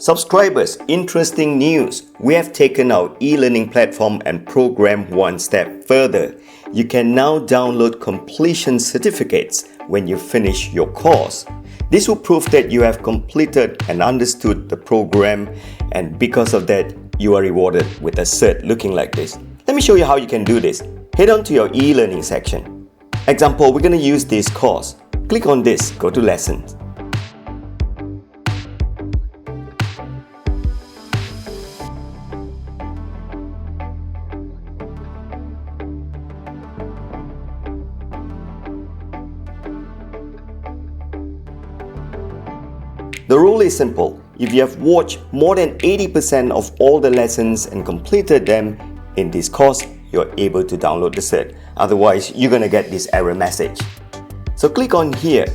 Subscribers, interesting news. We have taken our e-learning platform and program one step further. You can now download completion certificates when you finish your course. This will prove that you have completed and understood the program, and because of that, you are rewarded with a cert looking like this. Let me show you how you can do this. Head on to your e-learning section. Example, we're going to use this course. Click on this, go to lessons. The rule is simple. If you have watched more than 80% of all the lessons and completed them in this course, you're able to download the cert. Otherwise, you're going to get this error message. So click on here,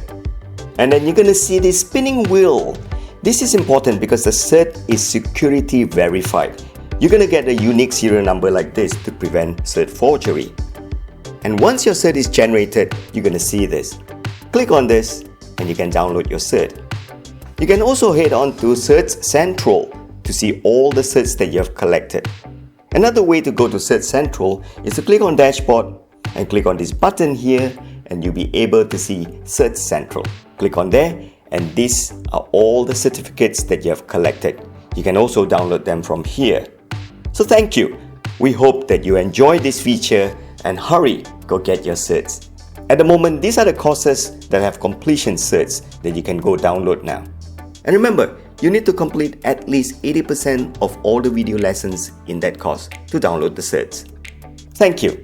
and then you're going to see this spinning wheel. This is important because the cert is security verified. You're going to get a unique serial number like this to prevent cert forgery. And once your cert is generated, you're going to see this. Click on this, and you can download your cert. You can also head on to Certs Central to see all the certs that you have collected. Another way to go to Certs Central is to click on Dashboard and click on this button here, and you'll be able to see Certs Central. Click on there, and these are all the certificates that you have collected. You can also download them from here. So thank you. We hope that you enjoy this feature, and hurry, go get your certs. At the moment, these are the courses that have completion certs that you can go download now. And remember, you need to complete at least 80% of all the video lessons in that course to download the certs. Thank you.